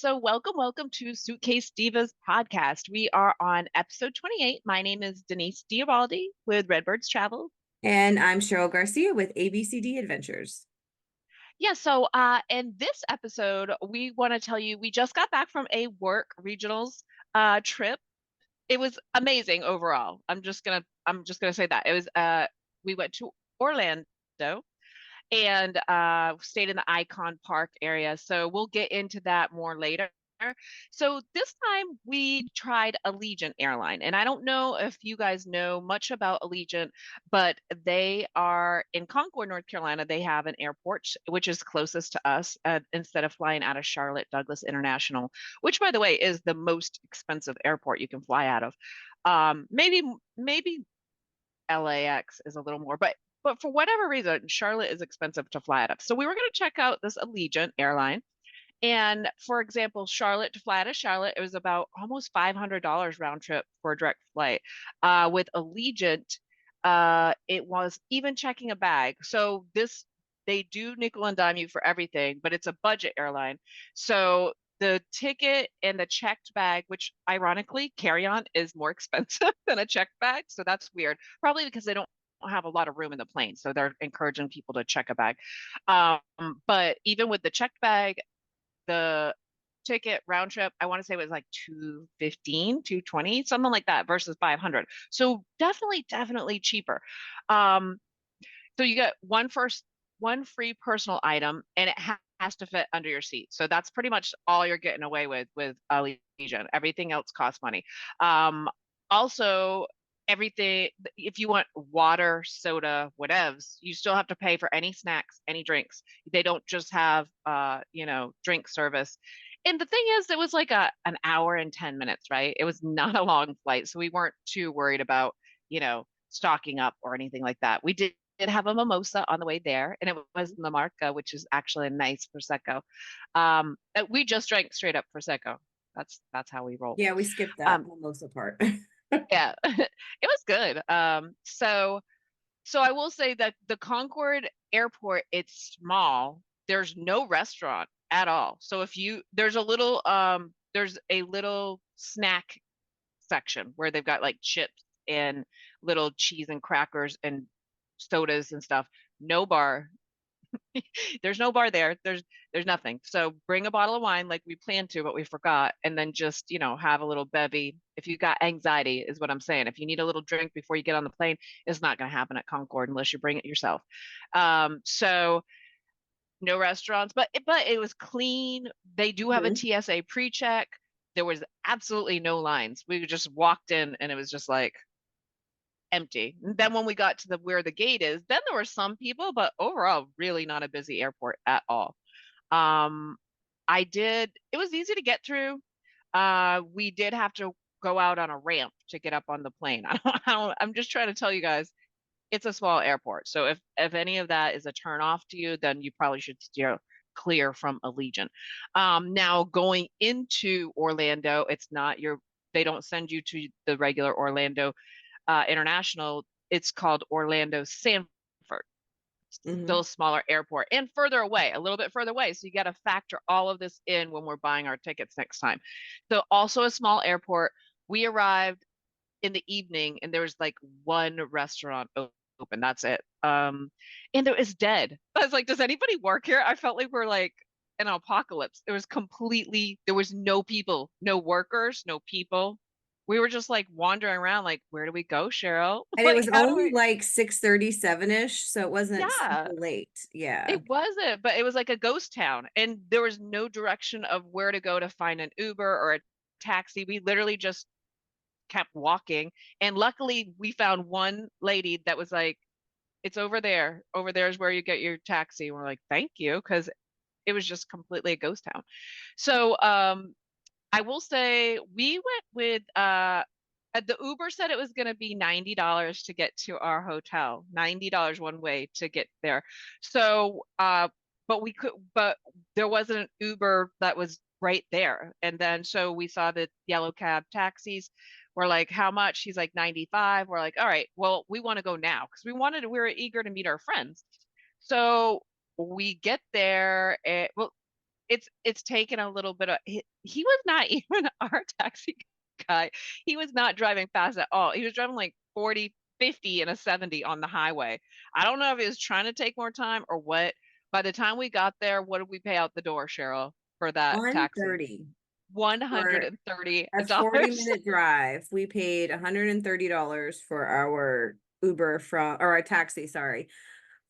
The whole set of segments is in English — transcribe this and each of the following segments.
So welcome to Suitcase Divas podcast. We are on episode 28. My name is Denise Diabaldi with Redbirds Travel. And I'm Cheryl Garcia with ABCD Adventures. In this episode, we want to tell you we just got back from a work regionals trip. It was amazing overall. I'm just gonna say that. We went to Orlando and stayed in the Icon Park area. So we'll get into that more later. So this time we tried Allegiant Airline, and I don't know if you guys know much about Allegiant, but they are in Concord, North Carolina. They have an airport which is closest to us instead of flying out of Charlotte Douglas International, which, by the way, is the most expensive airport you can fly out of. Maybe LAX is a little more, but for whatever reason, Charlotte is expensive to fly out of. So we were going to check out this Allegiant airline. And for example, Charlotte to fly out of Charlotte, it was about almost $500 round trip for a direct flight. With Allegiant, it was even checking a bag. So they do nickel and dime you for everything, but it's a budget airline. So the ticket and the checked bag, which ironically carry-on is more expensive than a checked bag. So that's weird. Probably because they don't have a lot of room in the plane. So they're encouraging people to check a bag. Um, but even with the checked bag, the ticket round trip, I want to say it was like 215, 220, something like that versus 500. So definitely cheaper. Um, so you get one free personal item and it has to fit under your seat. So that's pretty much all you're getting away with Allegiant. Everything else costs money. Um, Also, everything, if you want water, soda, whatevs, you still have to pay for any snacks, any drinks. They don't just have drink service. And the thing is, it was like an hour and 10 minutes, right? It was not a long flight, so we weren't too worried about, stocking up or anything like that. We did have a mimosa on the way there, and it was the Marca, which is actually a nice prosecco. We just drank straight up prosecco. That's how we roll. Yeah, we skipped that Um, mimosa part. yeah, it was good. So I will say that the Concord Airport, it's small. There's no restaurant at all. So if you there's a little snack section where they've got like chips and little cheese and crackers and sodas and stuff. No bar. There's no bar there. There's nothing. So bring a bottle of wine like we planned to, but we forgot, and then just have a little bevy. If you got anxiety, is what I'm saying. If you need a little drink before you get on the plane, it's not going to happen at Concord unless you bring it yourself. So no restaurants, but it was clean. They do have a Mhm. TSA pre-check. There was absolutely no lines. We just walked in and it was just like empty. And then when we got to the where the gate is, then there were some people, but overall, really not a busy airport at all. Um, it was easy to get through. We did have to go out on a ramp to get up on the plane. I'm just trying to tell you guys, it's a small airport. So if any of that is a turn off to you, then you probably should steer clear from Allegiant. Now going into Orlando, they don't send you to the regular Orlando International. It's called Orlando Sanford. Still Mhm. a smaller airport and further away, a little bit further away. So you got to factor all of this in when we're buying our tickets next time. So also a small airport. We arrived in the evening and there was like one restaurant open. That's it. And it was dead. I was like, does anybody work here? I felt like we're like an apocalypse. There was no people, no workers, no people. We were just like wandering around, like, where do we go, Cheryl? And it Like, was how do only we? like 6:37-ish, so it wasn't Yeah, super late. Yeah. it wasn't, but it was like a ghost town, and there was no direction of where to go to find an Uber or a taxi. We literally just kept walking. And luckily, we found one lady that was like, it's over there. Over there is where you get your taxi. And we're like, thank you, because it was just completely a ghost town. So I will say we went with the Uber said it was going to be $90 to get to our hotel, $90 one way to get there. So but there wasn't an Uber that was right there. And then so we saw the yellow cab taxis. We're like, how much? He's like 95. We're like, all right, well, we want to go now because we were eager to meet our friends. So we get there. Well, it's taken a little bit of he was not even our taxi guy. He was not driving fast at all. He was driving like 40, 50 and a 70 on the highway. I don't know if he was trying to take more time or what. By the time we got there, what did we pay out the door, Cheryl, for that taxi? 130 for a $130. 40-minute drive. We paid $130 for our Uber or our taxi, sorry,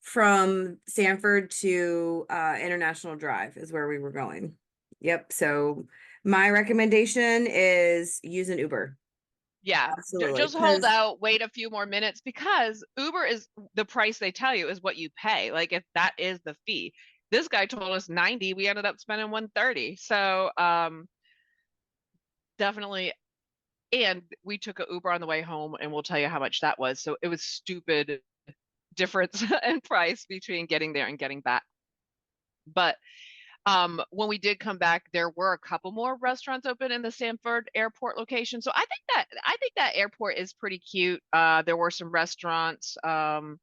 from Sanford to International Drive is where we were going. Yep. So my recommendation is use an Uber. Yeah, Absolutely. just hold Because out, wait a few more minutes because Uber is the price they tell you is what you pay. Like if that is the fee. This guy told us 90, we ended up spending 130. So, definitely. And we took a Uber on the way home and we'll tell you how much that was. So it was stupid difference in price between getting there and getting back. But when we did come back, there were a couple more restaurants open in the Sanford Airport location. So I think that airport is pretty cute. There were some restaurants, and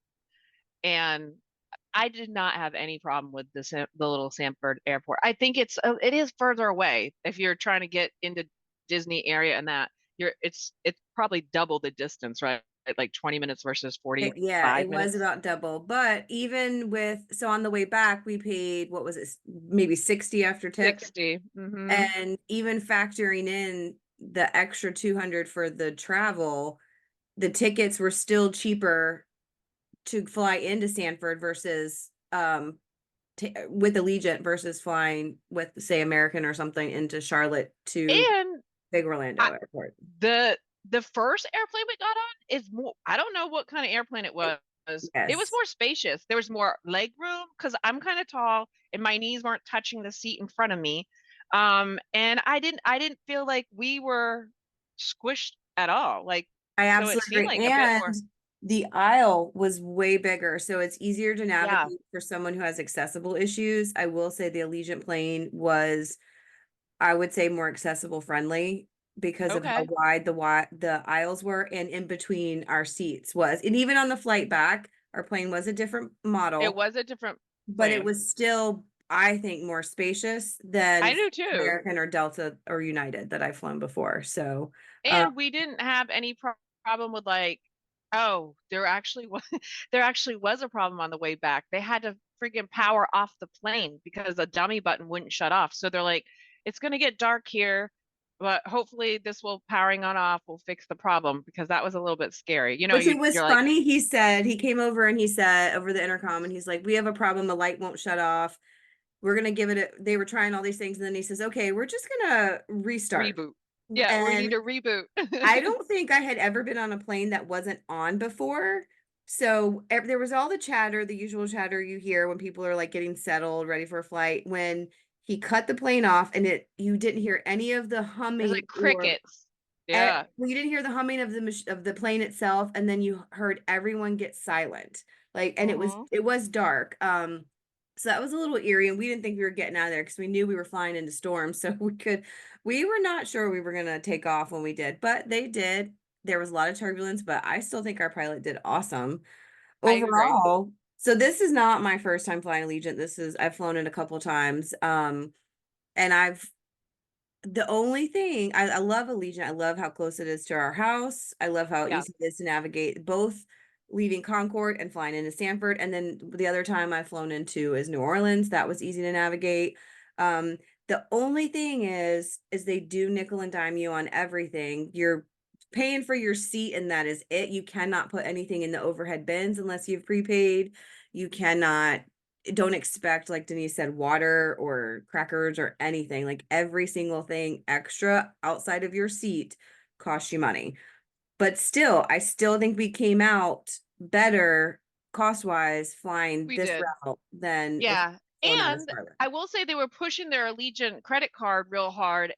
I did not have any problem with the little Sanford Airport. I think it is further away if you're trying to get into Disney area and that it's probably double the distance, right? Like 20 minutes versus yeah, 45 it was minutes. about double. But even with, so on the way back, we paid, what was it, maybe 60 after tip. 60. Mm-hmm. And even factoring in the extra 200 for the travel, the tickets were still cheaper to fly into Sanford versus with Allegiant versus flying with, say, American or something into Charlotte to And Big Orlando I, Airport. the the first airplane we got on is more, I don't know what kind of airplane it was. It was Yes, more spacious. There was more leg room because I'm kind of tall and my knees weren't touching the seat in front of me. And I didn't feel like we were squished at all. Like I so it seemed absolutely like agree. a bit And more. the aisle was way bigger, so it's easier to Yeah. navigate for someone who has accessible issues. I will say the Allegiant plane was, I would say, more accessible friendly because of how Okay. wide the aisles were and in between our seats was. And even on the flight back, our plane was a different It model, was a different but it plane. was still, I think, more spacious I than do too. American or Delta or United that I've flown before. So, uh, And we didn't have any problem with like, oh, there actually was a problem on the way back. They had to freaking power off the plane because the dummy button wouldn't shut off. So they're like, it's going to get dark here, but hopefully this will powering on off will fix the problem because that was a little bit scary. You know, which it was you're like funny. He said, he came over and he said over the intercom, and he's like, "We have a problem. The light won't shut off. We're gonna give it a," they were trying all these things. And then he says, "Okay, we're just gonna restart." reboot. Yeah, we need And a reboot. I don't think I had ever been on a plane that wasn't on before. So there was all the chatter, the usual chatter you hear when people are like getting settled, ready for a flight. When he cut the plane off, and you didn't hear any of the It's humming like or crickets. Yeah. well, you didn't hear the humming of the plane itself, and then you heard everyone get silent. Like, and Hmm. it was dark. So that was a little eerie, and we didn't think we were getting out of there because we knew we were flying into storms, so we were not sure we were gonna take off when we did, but they did. There was a lot of turbulence, but I still think our pilot did awesome I agree. overall. So this is not my first time flying Allegiant. I've flown it a couple times. And the only thing I love Allegiant. I love how close it is to our house. I love how Yeah. easy it is to navigate both leaving Concord and flying into Sanford. And then the other time I've flown into is New Orleans. That was easy to navigate. Um, the only thing is they do nickel and dime you on everything. You're paying for your seat, and that is it. You cannot put anything in the overhead bins unless you've prepaid. You cannot, don't expect, like Denise said, water or crackers or anything. Like every single thing extra outside of your seat costs you money. But still, I still think we came out better cost wise flying We this did. route than if Yeah. flown out of And Charlotte. I will say they were pushing their Allegiant credit card real hard.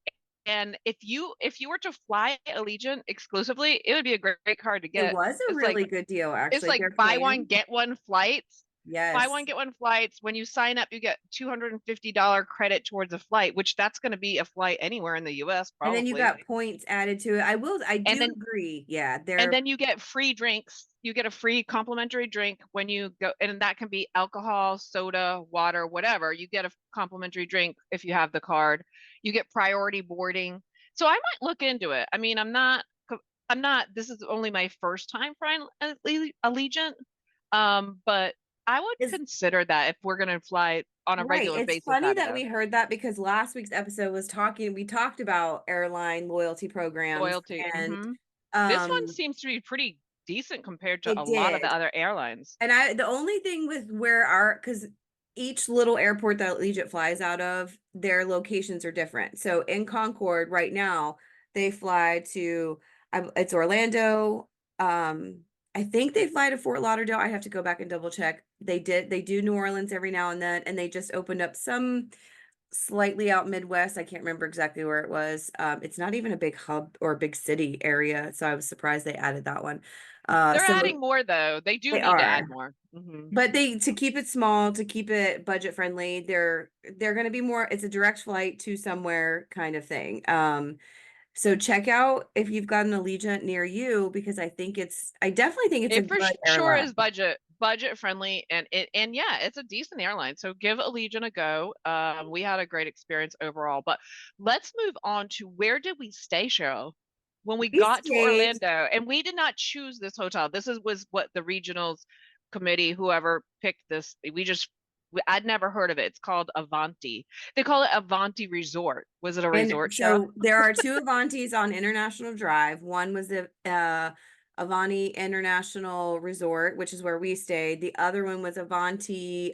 And if you were to fly Allegiant exclusively, it would be a great card to It get. was a It's like really good deal, it's actually. like Their buy one, plan, get one flights. buy one, Yes. get one flights. When you sign up, you get $250 credit towards a flight, which that's going to be a flight anywhere in the US And then you probably. got points added to it. I And do then agree. Yeah, and they're then you get free drinks. You get a free complimentary drink when you go, and that can be alcohol, soda, water, whatever. You get a complimentary drink if you have the card. You get priority boarding. So I might look into it. I mean, I'm not, this is only my first time flying Allegiant. But I would is consider that if we're going to fly on a right. regular It's basis funny out of that there. we heard that because last week's episode we talked about airline loyalty programs Loyalty. and This one um seems to be pretty decent compared to a it lot of the did. other airlines. And the only thing with where because each little airport that Allegiant flies out of, their locations are different. So in Concord right now, they fly to it's Orlando. I think they fly to Fort Lauderdale. I have to go back and double check. They do New Orleans every now and then, and they just opened up some slightly out Midwest. I can't remember exactly where it was. It's not even a big hub or a big city area, so I was surprised they added that one. They're So adding more though. They do they need to add are. more. But they to keep it small, to keep it budget friendly, they're going to be more it's a direct flight to somewhere kind of thing. So check out if you've got an Allegiant near you because I definitely think it's a It for good sure is airline. budget friendly, and yeah, it's a decent airline. So give Allegiant a go. We had a great experience overall. But let's move on to where did we stay, Cheryl? When we We got to stayed Orlando, and we did not choose this hotel. Was what the regionals committee, whoever picked this, I'd never heard of it. It's called Avanti. They call it Avanti Resort. Was it a and resort, Cheryl? so there are two Avantis on International Drive. One was the Avanti International Resort, which is where we stayed. The other one was Avanti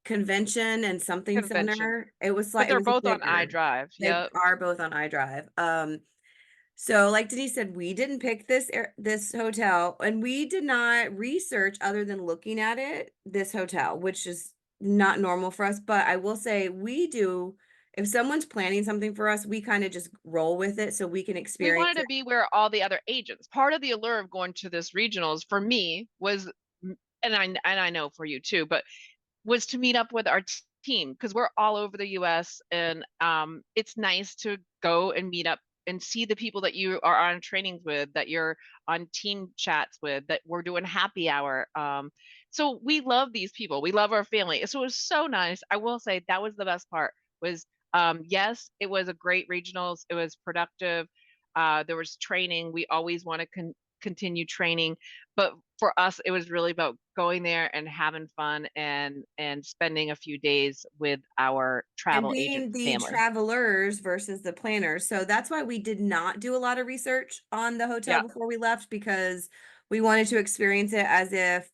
Convention and something Convention. center. It was But like it they're was a both on bigger. iDrive. They Yep. are both on iDrive. So like Denise said, we didn't pick this hotel, and we did not research other than looking at this hotel, which is not normal for us. But I will say we do. If someone's planning something for us, we kind of just roll with it so we can We experience wanted it. to be where all the other agents. Part of the allure of going to this regionals for me was, and I know for you too, but was to meet up with our team because we're all over the US, and it's nice to go and meet up and see the people that you are on trainings with, that you're on team chats with, that we're doing happy hour. So we love these people. We love our family. So it was so nice. I will say that was the best part was yes, it was a great regionals. It was productive. There was training. We always want to continue training, but for us, it was really about going there and having fun and spending a few days with our And travel agent being the family. travelers versus the planners. So that's why we did not do a lot of research on the hotel Yeah, before we left because we wanted to experience it as if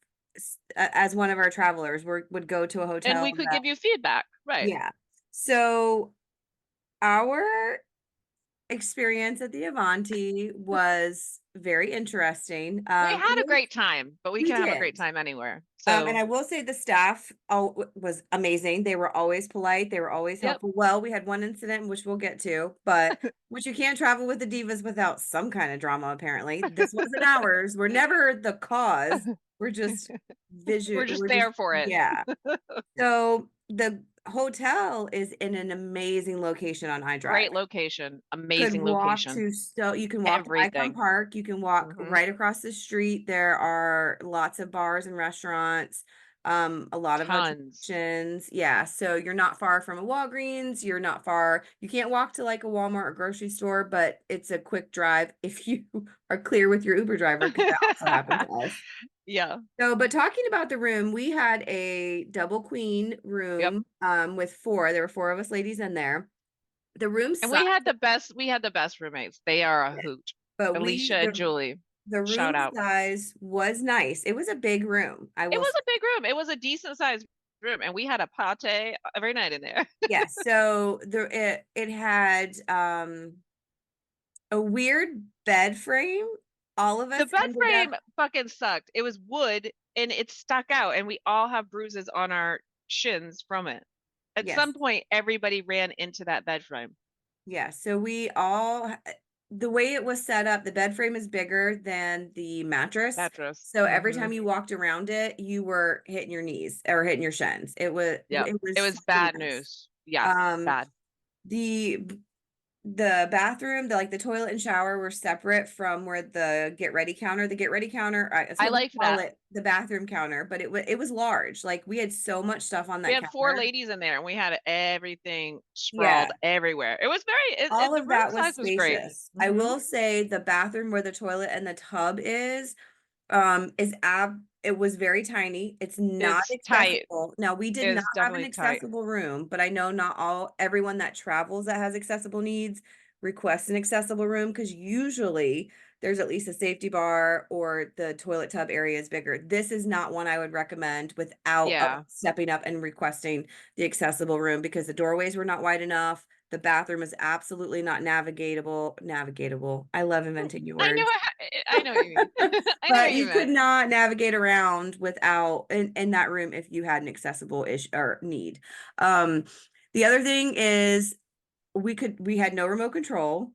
as one of our travelers would go to a and hotel we could that give you feedback, right? yeah. So our experience at the Avanti was very interesting. We had a great time, but we We can have a great did. time anywhere. And So, I will say the staff was amazing. They were always polite. They were always yep. helpful. Well, we had one incident, which we'll get to, but which you can't travel with the divas without some kind of drama, apparently. This wasn't ours. We're never the cause. We're just We're just there for it. yeah. So the hotel is in an amazing location on iDrive. Great location, Could amazing walk location, to so you can walk to Icon everything. Park, you can walk Hmm. right across the street. There are lots of bars and restaurants, a lot of Tons. attractions. Yeah, so you're not far from a Walgreens, you're not far. You can't walk to like a Walmart or grocery store, but it's a quick drive if you are clear with your Uber driver, because that also happened to us. Yeah. So, but talking about the room, we had a double queen Yep. room with four. There were four of us ladies in there. The room And size, we had the best roommates. They are a hoot. but Alicia and Julie, the shout room out. size was nice. It was a big room. I It will was say. a big room. It was a decent sized room, and we had a pate every night in there. Yes. So it had a weird bed frame. All of The us bed ended up frame fucking sucked. It was wood and it stuck out, and we all have bruises on our shins from it. At yes. some point, everybody ran into that bed frame. Yeah. So the way it was set up, the bed frame is bigger than the mattress. Mattress. So every Hmm. time you walked around it, you were hitting your knees or hitting your shins. Yep. It It was was such a bad mess. news. Yeah, Um, bad. the the bathroom, the toilet and shower were separate from where the get ready counter, that's I what we liked call that. it, the bathroom counter, but it was large. Like we had so much stuff on We that had four counter. ladies in there and we had everything sprawled Yeah. everywhere. It was very, All the of room that was size was great. spacious. I Hmm. will say the bathroom where the toilet and the tub it was very tiny. It's not It's tight. accessible. Now, we did not It's have an definitely tight. accessible room, but I know not everyone that travels that has accessible needs requests an accessible room because usually there's at least a safety bar or the toilet tub area is bigger. This is not one I would recommend without Yeah. stepping up and requesting the accessible room because the doorways were not wide enough. The bathroom is absolutely not Navigatable. I love inventing new I knew words. I know what you mean. I know But what you you could meant. not navigate around without in that room if you had an accessible issue or need. Um, the other thing is we had no remote control.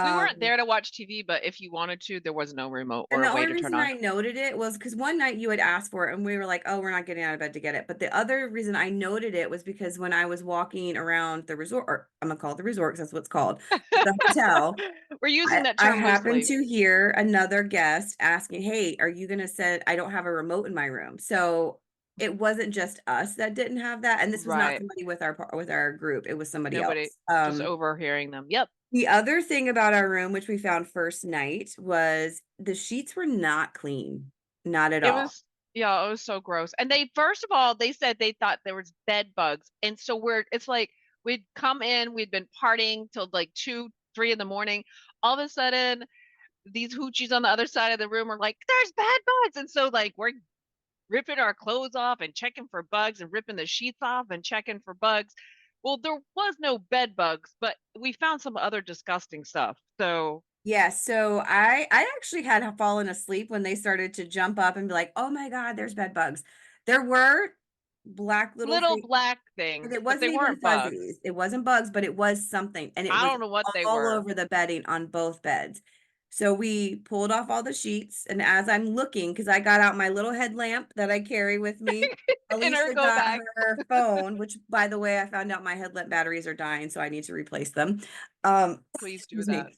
We weren't Um, there to watch TV, but if you wanted to, there was no remote and or the a way only to turn reason on. I noted it was because one night you had asked for it and we were like, oh, we're not getting out of bed to get it. But the other reason I noted it was because when I was walking around the resort, or I'm gonna call it the resort because that's what it's called, the hotel, We're using that I term happened loosely. to hear another guest asking, "Hey, are you gonna send? I don't have a remote in my room." So it wasn't just us that didn't have that, and this was not Right. somebody with our group. It was somebody Nobody else. just overhearing them. Yep. The other thing about our room, which we found first night, was the sheets were not clean, not at It all. was, yeah, it was so gross. And they, first of all, they said they thought there was bed bugs. And so it's like we'd come in, we'd been partying till like 2, 3 in the morning. All of a sudden, these hoochies on the other side of the room are like, there's bed bugs. And so like we're ripping our clothes off and checking for bugs and ripping the sheets off and checking for bugs. Well, there was no bed bugs, but we found some other disgusting stuff. So Yeah, so I actually had fallen asleep when they started to jump up and be like, "Oh my God, there's bed bugs." There were black little little things. black And things, it but they wasn't even weren't bugs. fuzzies. It wasn't bugs, but it was something, and it I was don't know what they all were. over the bedding on both beds. So we pulled off all the sheets, and as I'm looking, because I got out my little headlamp that I carry with me, In our Alicia go got bag. her phone, which by the way, I found out my headlamp batteries are dying, so I need to replace them. Please do Excuse that. me.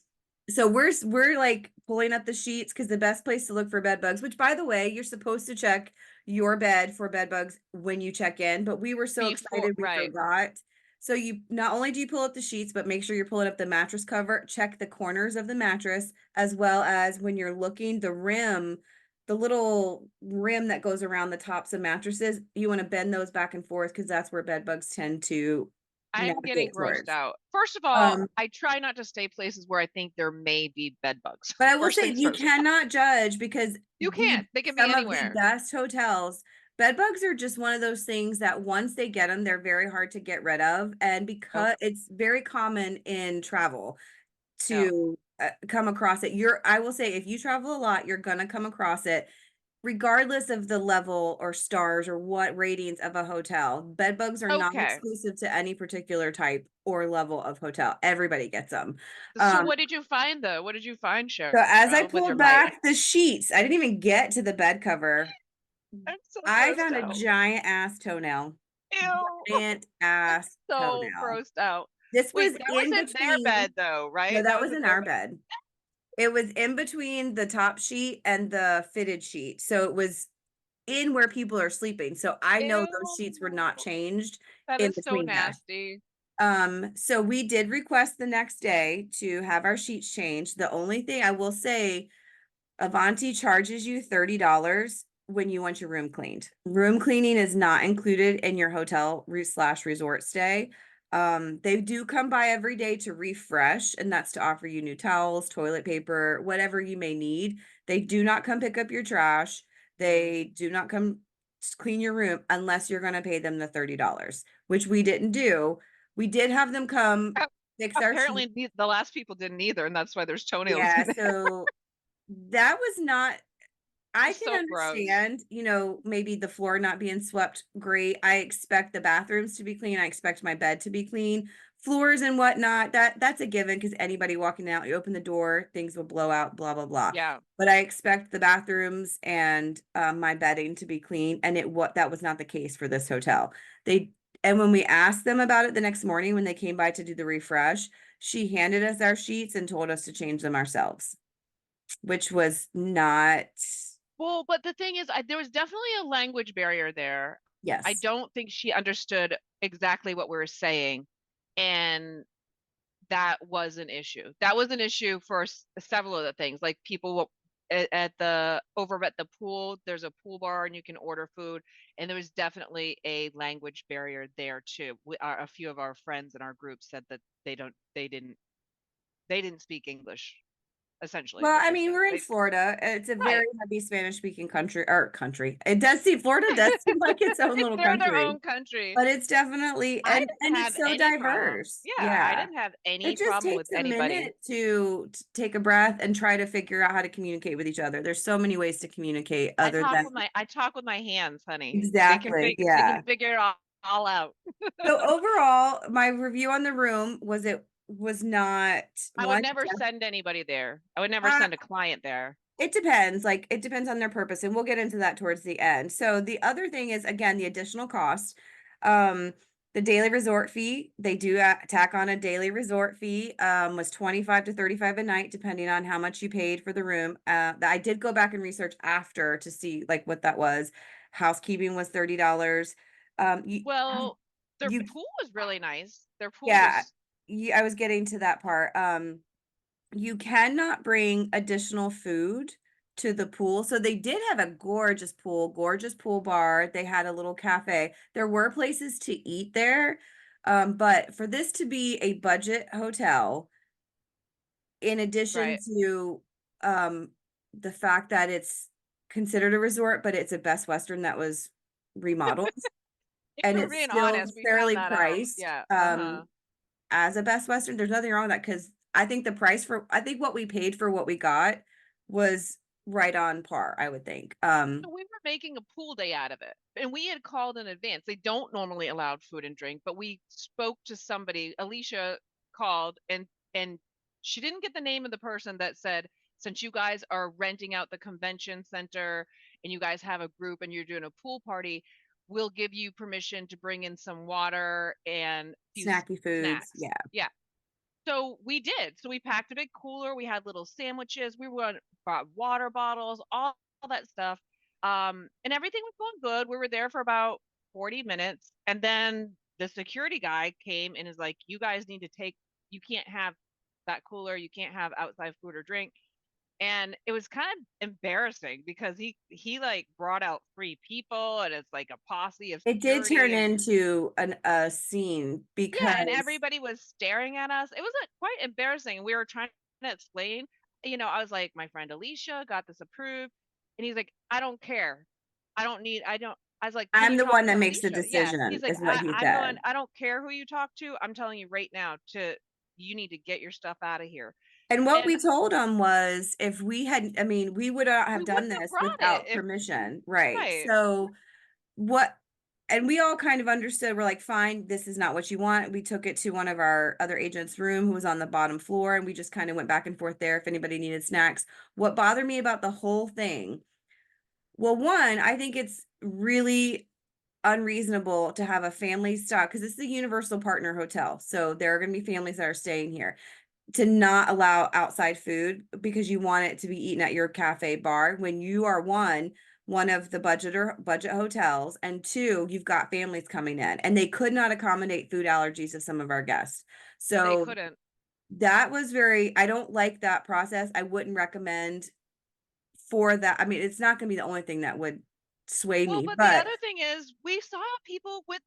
So we're like pulling up the sheets because the best place to look for bed bugs, which by the way, you're supposed to check your bed for bed bugs when you check in, but we were so Before, excited we right. forgot. So you not only do you pull up the sheets, but make sure you're pulling up the mattress cover, check the corners of the mattress, as well as when you're looking the rim, the little rim that goes around the tops of mattresses, you want to bend those back and forth because that's where bed bugs tend to I'm getting navigate grossed towards. out. First of all, Um, I try not to stay places where I think there may be bed bugs. But I will First say things you first. cannot judge because You can't. They can be some of the anywhere. best hotels, bed bugs are just one of those things that once they get them, they're very hard to get rid of. And Yep. because it's very common in travel Yeah. to come across it, I will say if you travel a lot, you're gonna come across it regardless of the level or stars or what ratings of a hotel. Bed bugs are not Okay. exclusive to any particular type or level of hotel. Everybody gets them. So Um, what did you find though? What did you find, So as I Cheryl, with your pulled light? back the sheets, I didn't even get to the bed cover. I'm so I grossed found a out. giant ass toenail. Ew. Giant I'm ass so toenail. grossed out. This was Wait, that was in in their bed between. though, No, right? That that was was in in their our bed. bed. It was in between the top sheet and the fitted sheet. So it was in where people are sleeping. So I know those sheets were not Ew. changed That in is so between there. nasty. So we did request the next day to have our sheets changed. The only thing I will say, Avanti charges you $30 when you want your room cleaned. Room cleaning is not included in your hotel slash resort stay. They do come by every day to refresh, and that's to offer you new towels, toilet paper, whatever you may need. They do not come pick up your trash. Mm. They do not come clean your room unless you're going to pay them the $30, which we didn't do. We did have them come fix our sheet. Apparently, the last people didn't either, and that's why there's toenails Yeah, in there. so that was not I It's can so gross. understand, maybe the floor not being swept great. I expect the bathrooms to be clean. I expect my bed to be clean. floors and whatnot, that's a given because anybody walking out, you open the door, things will blow out, blah blah blah. Yeah. But I expect the bathrooms and my bedding to be clean, and that was not the case for this hotel. They and when we asked them about it the next morning when they came by to do the refresh, she handed us our sheets and told us to change them ourselves, which was not. Well, but the thing is, there was definitely a language barrier there. I Yes. don't think she understood exactly what we were saying, and that was an issue. That was an issue for several of the things, like people at the over at the pool. There's a pool bar, and you can order food, and there was definitely a language barrier there too. A few of our friends in our group said that they didn't speak English. Essentially, is Well, what I they mean, said. we're in They, Florida. It's a very right. heavy Spanish speaking country. It does seem Florida does seem like its own little They're their country, own country. but it's definitely I and didn't it's have so any problem. diverse. Yeah, I Yeah. didn't have any It just problem with takes a anybody. minute to take a breath and try to figure out how to communicate with each other. There's so many ways to communicate other than I talk with my hands, honey. exactly. They can Yeah. figure it all out. So overall, my review on the room was it was not I would one. never send anybody there. I would never Uh, send a client there. it depends. Like it depends on their purpose, and we'll get into that towards the end. So the other thing is again the additional cost. Um, the daily resort fee, they do tack on a daily resort fee, was 25 to 35 a night, depending on how much you paid for the room. I did go back and research after to see like what that was. Housekeeping was $30. You Well, their you pool was really nice. Their pool yeah, was I was getting to that part. You cannot bring additional food to the pool. So they did have a gorgeous pool bar. They had a little cafe. There were places to eat there. But for this to be a budget hotel, in addition right. to um the fact that it's considered a resort, but it's a Best Western that was remodeled If and we're it's being still honest, we found fairly that out. priced. Yeah. Uh-huh. As a Best Western, there's nothing wrong with that because I think what we paid for what we got was right on par, I would think. So we were making a pool day out of it. And we had called in advance. They don't normally allow food and drink, but we spoke to somebody. Alicia called and she didn't get the name of the person that said, since you guys are renting out the convention center and you guys have a group and you're doing a pool party, we'll give you permission to bring in some water and a few Snacky foods, snacks. yeah. Yeah. So we did. So we packed a big cooler. We had little sandwiches. Brought water bottles, all that stuff. And everything was going good. We were there for about 40 minutes. And then the security guy came and is like, you guys need to you can't have that cooler. You can't have outside food or drink. And it was kind of embarrassing because he like brought out three people and it's like a posse of It did turn security and into a scene yeah, and because everybody was staring at us. It was quite embarrassing. We were trying to explain, I was like, my friend Alicia got this approved, and he's like, I don't care. I don't. I was like, can I'm you the talk one that to makes the Alicia? Yeah, decision, he's like, is what he said. I don't care who you talk to. I'm telling you right now you need to get your stuff out of here. And what And we told him was if we had, I mean, we would not we have done wouldn't have this brought it without if, permission, right? right. So what and we all kind of understood we're like fine, this is not what you want. We took it to one of our other agents room who was on the bottom floor and we just kind of went back and forth there if anybody needed snacks. What bothered me about the whole thing, well, one, I think it's really unreasonable to have a family stop because it's the universal partner hotel, so there are going to be families that are staying here, to not allow outside food because you want it to be eaten at your cafe bar when you are one of the budget hotels, and two, you've got families coming in and they could not accommodate food allergies of some of our guests. They So couldn't. that was very, I don't like that process. I wouldn't recommend for that. I mean, it's not going to be the only thing that would sway Well, me, but the but other thing is, we saw people with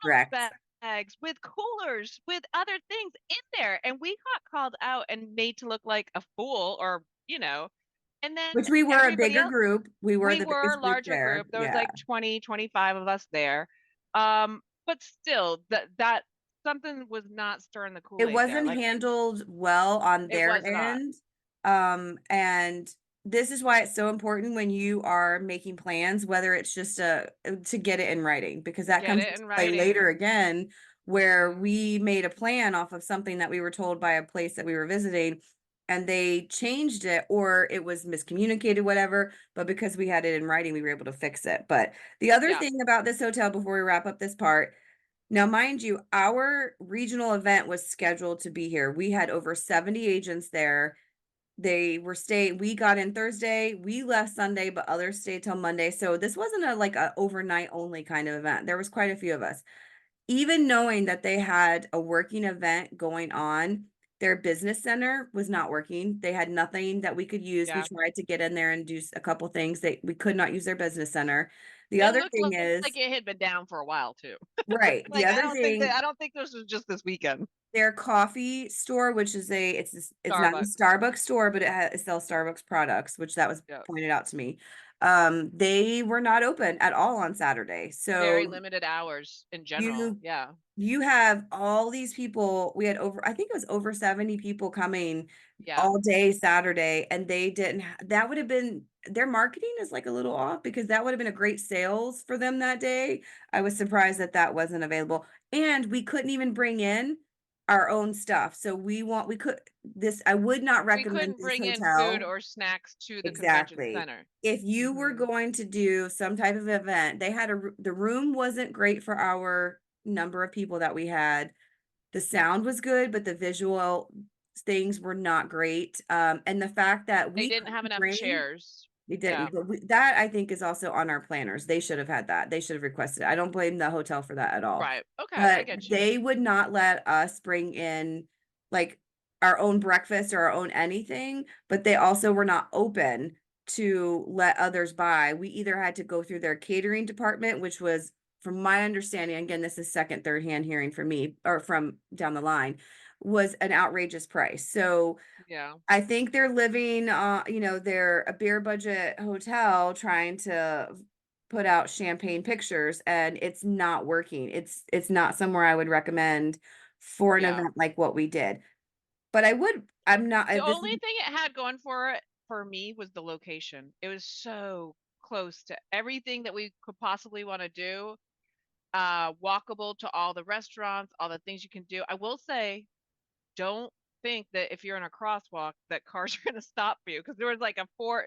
correct. McDonald's bags, with coolers, with other things in there, and we got called out and made to look like a fool, or and then Which we were a everybody bigger else, group. We were we the were a biggest group larger there. group. There was Yeah. like 20, 25 of us there. But still, that something was not stirring the It Kool-Aid there. wasn't Like handled well on it their was not. end. And this is why it's so important when you are making plans, whether it's just to get it in writing, because that Get comes it into in play writing. later again where Hmm. we made a plan off of something that we were told by a place that we were visiting, and they changed it, or it was miscommunicated, whatever. But because we had it in writing, we were able to fix it. But the other Yeah. thing about this hotel before we wrap up this part, now, mind you, our regional event was scheduled to be here. We had over 70 agents there. They were staying. We got in Thursday, we left Sunday, but others stayed till Monday. So this wasn't a like a overnight only kind of event. There was quite a few of us. Even knowing that they had a working event going on, their business center was not working. They had nothing that we could use. We Yeah. tried to get in there and do a couple things. We could not use their business center. The It other looked thing like is, it had been down for a while too. right. The Like other thing, I don't think this was just this weekend. their coffee store, which is it's not a Starbucks. Starbucks store, but it sells Starbucks products, which that was Yeah. pointed out to me. They were not open at all on Saturday. Very So limited hours in general. you Yeah. you have all these people. We had over, I think it was over 70 people coming Yeah. all day Saturday, and they didn't that would have been, their marketing is like a little off, because that would have been a great sales for them that day. I was surprised that that wasn't available, and we couldn't even bring in our own stuff. So we could, this, I would not We recommend couldn't this bring in food hotel. or snacks to the convention Exactly. center. If you were Hmm. going to do some type of event, they had the room wasn't great for our number of people that we had. The sound was good, but the visual things were not great. And the fact that They we didn't have couldn't enough bring, chairs. we Yeah. didn't, but that I think is also on our planners. They should have had that. They should have requested it. I don't blame the hotel for that at all. Right. Okay. I But get you. they would not let us bring in like our own breakfast or our own anything, but they also were not open to let others buy. We either had to go through their catering department, which was, from my understanding, again, this is second, third hand hearing from me or from down the line, was an outrageous price. So Yeah. I think they're living, they're a beer budget hotel trying to put out champagne pictures, and it's not working. It's not somewhere I would recommend for an Yeah. event like what we did. But I'm not, The this is, only thing it had going for it for me was the location. It was so close to everything that we could possibly want to do. Walkable to all the restaurants, all the things you can do. I will say, don't think that if you're in a crosswalk that cars are going to stop for you, because there was like four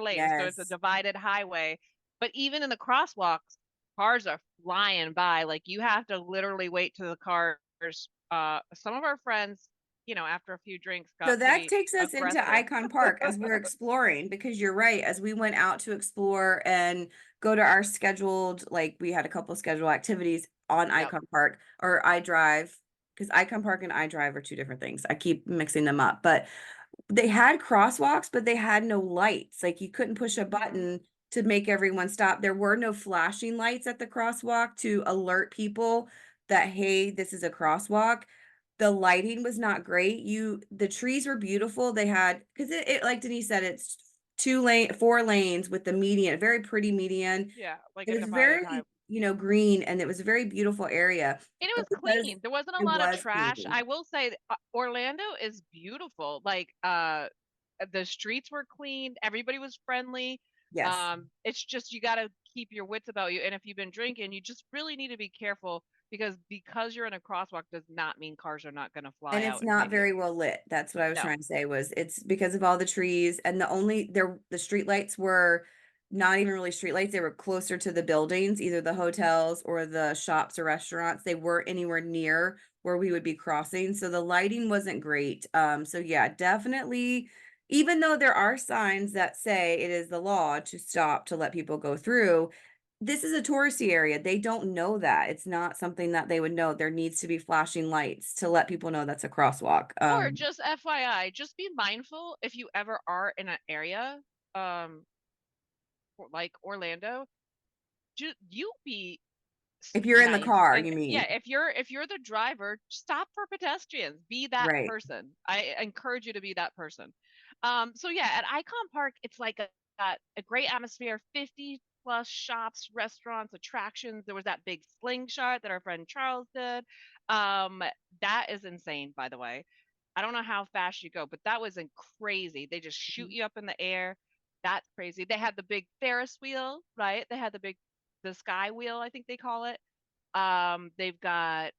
lanes, so it's a yes. divided highway. But even in the crosswalks, cars are flying by. Like you have to literally wait till the cars. Some of our friends, after a few drinks, So got that pretty takes us into aggressive. Icon Park as we're exploring, because you're right. As we went out to explore and go to our scheduled, like we had a couple scheduled activities on Yep. Icon Park or iDrive, because Icon Park and iDrive are two different things. I keep mixing them up, but they had crosswalks, but they had no lights. Like you couldn't push a Hmm. button to make everyone stop. There were no flashing lights at the crosswalk to alert people that, hey, this is a crosswalk. The lighting was not great. The trees were beautiful. They had, because it like Denise said, it's 4 lanes with the median, very pretty median. Yeah, like It a was divided very, highway. green, and it was a very beautiful area. And it But was because clean. There wasn't a it lot of was trash. clean. I will say Orlando is beautiful. Like the streets were clean, everybody was friendly. Yes. It's just you got to keep your wits about you, and if you've been drinking, you just really need to be careful because you're in a crosswalk does not mean cars are not going to And fly it's out and not hit you. very well lit. That's what I was No. trying to say, was it's because of all the trees, and the street lights were not even really street lights. They were closer to the buildings, either the hotels or the shops or restaurants. They weren't anywhere near where we would be crossing. So the lighting wasn't great. So yeah, definitely, even though there are signs that say it is the law to stop to let people go through, this is a touristy area. They don't know that. It's not something that they would know. There needs to be flashing lights to let people know that's a crosswalk. Or just FYI, just be mindful if you ever are in an area um like Orlando, you be If you're in the nice. car, And you yeah, mean. if you're the driver, stop for pedestrians. Be that Right. person. I encourage you to be that person. So yeah, at Icon Park, it's like a great atmosphere, 50 plus shops, restaurants, attractions. There was that big slingshot that our friend Charles did. Um, that is insane, by the way. I don't know how fast you go, but that was crazy. They just shoot you up in the air. That's crazy. They had the big Ferris wheel, right? They had the sky wheel, I think they call it. They've got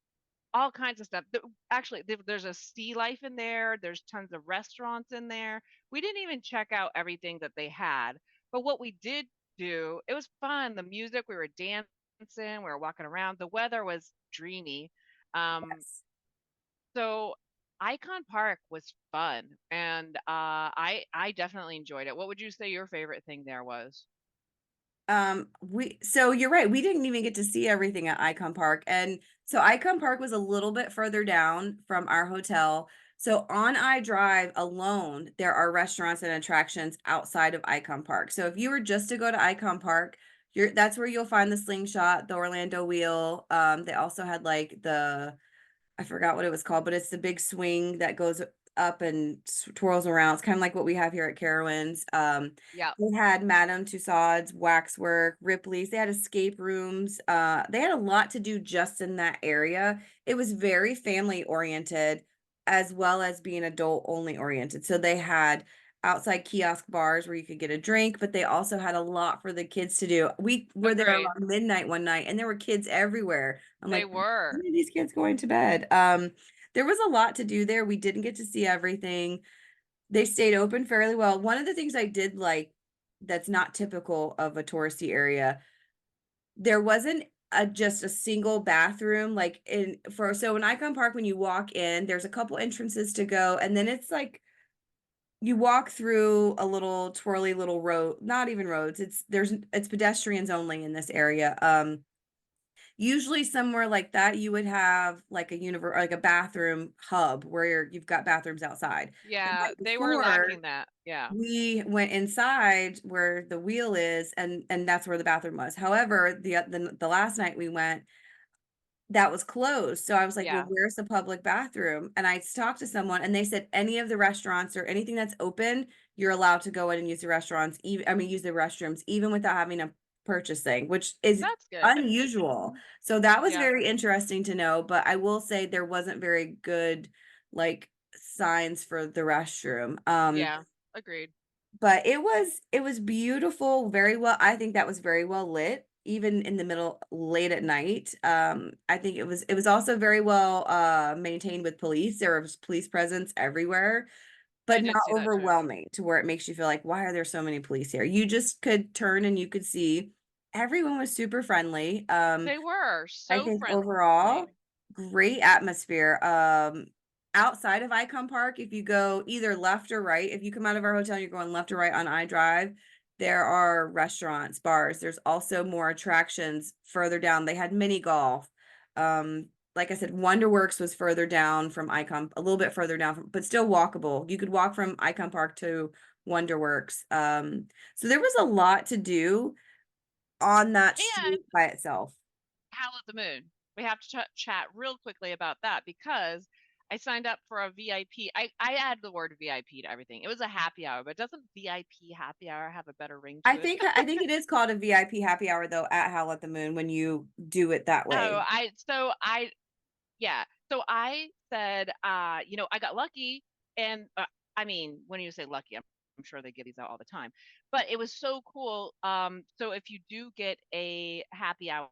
all kinds of stuff. Actually, there's a sea life in there. There's tons of restaurants in there. We didn't even check out everything that they had, but what we did do, it was fun. The music, we were dancing, we were walking around. The weather was dreamy. Um, Yes. so Icon Park was fun, and I definitely enjoyed it. What would you say your favorite thing there was? We so you're right. We didn't even get to see everything at Icon Park. And so Icon Park was a little bit further down from our hotel. So on iDrive alone, there are restaurants and attractions outside of Icon Park. So if you were just to go to Icon Park, that's where you'll find the Slingshot, the Orlando Wheel. They also had like I forgot what it was called, but it's the big swing that goes up and twirls around. It's kind of like what we have here at Carowinds. Yeah, They had Madame Tussauds, waxwork, Ripley's. They had escape rooms. They had a lot to do just in that area. It was very family oriented, as well as being adult only oriented. So they had outside kiosk bars where you could get a drink, but they also had a lot for the kids to do. We were there agreed. around midnight one night, and there were kids everywhere. I'm They like, were. when are these kids going to bed? There was a lot to do there. We didn't get to see everything. They stayed open fairly well. One of the things I did like that's not typical of a touristy area, there wasn't just a single bathroom like in for so in Icon Park when you walk in, there's a couple entrances to go, and then it's like you walk through a little twirly little road, not even roads. It's pedestrians only in this area. Usually somewhere like that, you would have like like a bathroom hub where you've got bathrooms outside. The Yeah, night they were before, lacking that. Yeah. we went inside where the wheel is, and that's where the bathroom was. However, the last night we went, that was closed. So I was like, well, Yeah. where's the public bathroom? And I talked to someone and they said any of the restaurants or anything that's open, you're allowed to go in and use the restaurants, even I mean use the restrooms, even without having a purchase thing, which is That's good. unusual. So that was Yeah. very interesting to know. But I will say there wasn't very good like signs for the restroom. Yeah. Agreed. But it was beautiful, very well. I think that was very well lit, even in the middle late at night. I think it was also very well maintained with police. There was police presence everywhere, I but not did see that too. overwhelming to where it makes you feel like, why are there so many police here? You just could turn and you could see everyone was super friendly. They were I so think friendly. overall, great atmosphere. Outside of Icon Park, if you go either left or right, if you come out of our hotel and you're going left or right on iDrive, there are restaurants, bars. There's also more attractions further down. They had mini golf. Like I said, Wonderworks was further down from Icon, a little bit further down from, but still walkable. You could walk from Icon Park to Wonderworks. So there was a lot to do on that And street by itself. Howl at the Moon. We have to chat real quickly about that because I signed up for a VIP. I add the word VIP to everything. It was a happy hour, but doesn't VIP happy hour have a better ring I to it? think I think it is called a VIP happy hour though at Howl at the Moon when you do it that Oh, way. yeah. So I said, I got lucky, and I mean, when you say lucky, I'm sure they give these out all the time, but it was so cool. So if you do get a happy hour,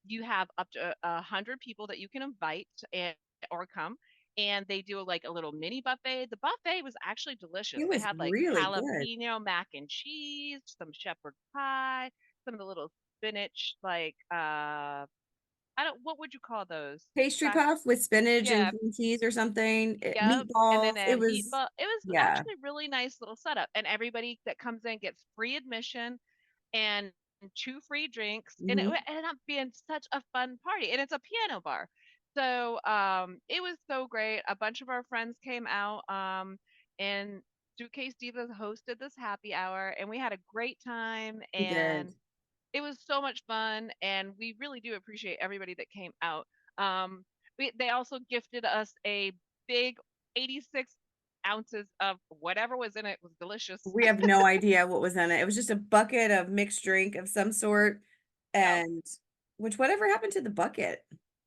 you have up to 100 people that you can invite and or come, and they do like a little mini buffet. The buffet was actually delicious. It They was had like really good. jalapeno mac and cheese, some shepherd pie, some of the little spinach like I don't what would you call those? Pastry Scratch puff with spinach and Yeah, cream cheese or something. yep. And then Meatballs. a It was meatball. It was yeah. actually really nice little setup. And everybody that comes in gets free admission and two free drinks. And Mhm. ended up being such a fun party. And it's a piano bar. So it was so great. A bunch of our friends came out and Suitcase Divas hosted this happy hour and we had a great time We did. and it was so much fun, and we really do appreciate everybody that came out. They also gifted us a big 86 ounces of whatever was in it. It was delicious. We have no idea what was in it. It was just a bucket of mixed drink of some sort, Yep. and which whatever happened to the bucket?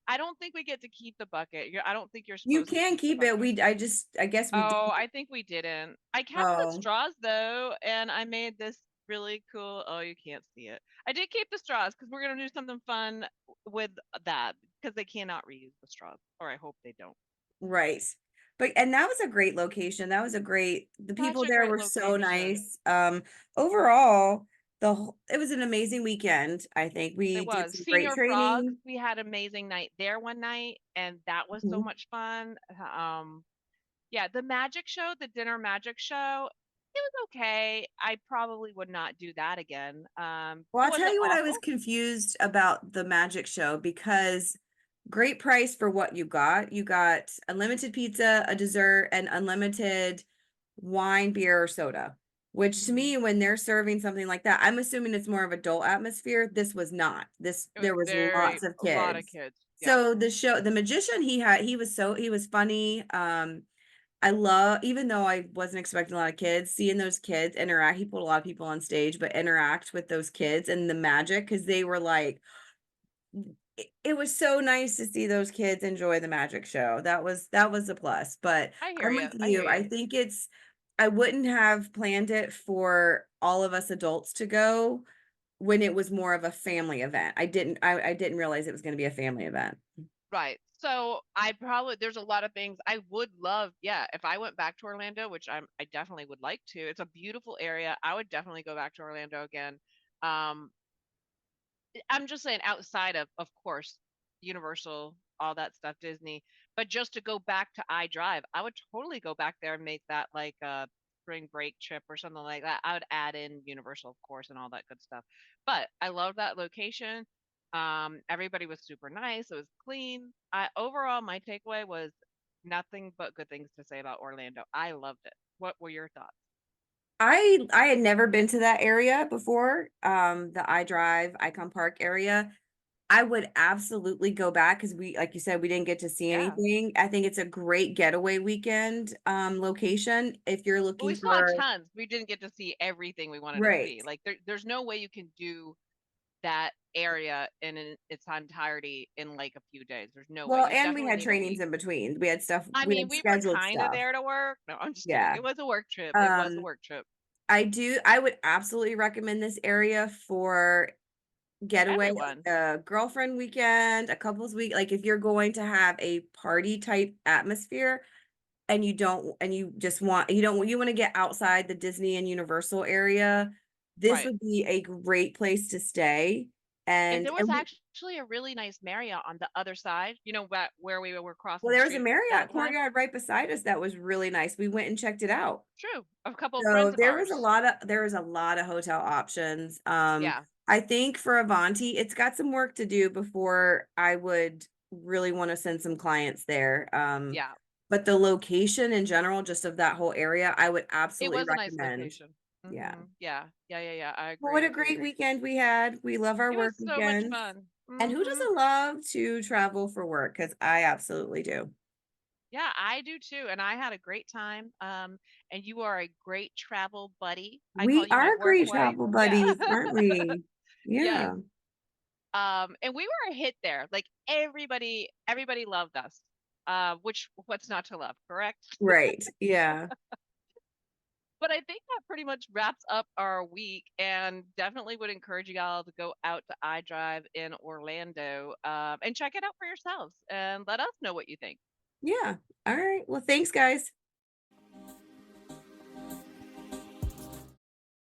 I don't think we get to keep the bucket. I don't think you're You supposed to can keep the keep it. bucket. I guess we Oh, didn't. I think we didn't. I kept the Oh, straws though, and I made this really cool. Oh, you can't see it. I did keep the straws because we're gonna do something fun with that. because they cannot reuse the straws, or I hope they don't. Right. But and that was a great location. That was a great the Such people a there great were so location. nice. Overall, it was an amazing weekend. I think It we did was some great Senior Frogs. training. We had amazing night there one night, and that was so Mhm. much fun. Yeah, the magic show, the dinner magic show, it was okay. I probably would not do that again. Well, It I'll tell wasn't you what I was awful. confused about the magic show because great price for what you got. You got unlimited pizza, a dessert, and unlimited wine, beer, or soda. Which to Mhm. me, when they're serving something like that, I'm assuming it's more of adult atmosphere. This was not. It was There was lots of a lot of kids. kids. Yeah. So the magician he was funny. I love, even though I wasn't expecting a lot of kids, seeing those kids interact. He put a lot of people on stage, but interact with those kids and the magic because they were like, it was so nice to see those kids enjoy the magic show. That was a plus. But I hear I'm you. with I hear you. you. I think I wouldn't have planned it for all of us adults to go when it was more of a family event. I didn't realize it was going to be a family event. Right. So there's a lot of things I would love. Yeah, if I went back to Orlando, which I definitely would like to. It's a beautiful area. I would definitely go back to Orlando again. Um, I'm just saying outside of course, Universal, all that stuff, Disney, but just to go back to iDrive, I would totally go back there and make that like a spring break trip or something like that. I would add in Universal, of course, and all that good stuff. But I love that location. Everybody was super nice. It was clean. Overall, my takeaway was nothing but good things to say about Orlando. I loved it. What were your thoughts? I had never been to that area before, the iDrive Icon Park area. I would absolutely go back because we, like you said, we didn't get to see Yeah. anything. I think it's a great getaway weekend location if you're But we looking saw for tons. We didn't get to see everything we wanted to right. see. Like there's no way you can do that area in its entirety in like a few days. There's no way. Well, You and we definitely had need a trainings week. in between. We had stuff, I we mean, had we were scheduled kind of stuff. there to work. No, I'm just kidding. Yeah. It was a work trip. It was a Um, work trip. I would absolutely recommend this area for getaway, Everyone. girlfriend weekend, a couples week. Like if you're going to have a party type atmosphere, and you just want you want to get outside the Disney and Universal area, this Right. would be a great place to stay. And And there was actually a really nice Marriott on the other side, where we were crossing well, the there was a street Marriott that time. courtyard right beside us that was really nice. We went and checked it out. True. A couple of So friends of ours. there was a lot of hotel options. Yeah. I think for Avanti, it's got some work to do before I would really want to send some clients there. Yeah. But the location in general, just of that whole area, I would It absolutely was a nice recommend. location. Yeah. Yeah. Yeah. Yeah. Yeah. I Well, agree. what I a agree. great Agree. weekend we had. We love our It was work so much weekends. fun. And who Hmm. doesn't love to travel for work? Because I absolutely do. Yeah, I do too. And I had a great time. And you are a great travel buddy. I call We you my are work great wife. travel Yeah. buddies, aren't we? Yes. Yeah. And we were a hit there. Like everybody loved us. Which what's not to love, correct? Right. Yeah. But I think that pretty much wraps up our week and definitely would encourage you all to go out to iDrive in Orlando and check it out for yourselves and let us know what you think. Yeah. All right. Well, thanks, guys.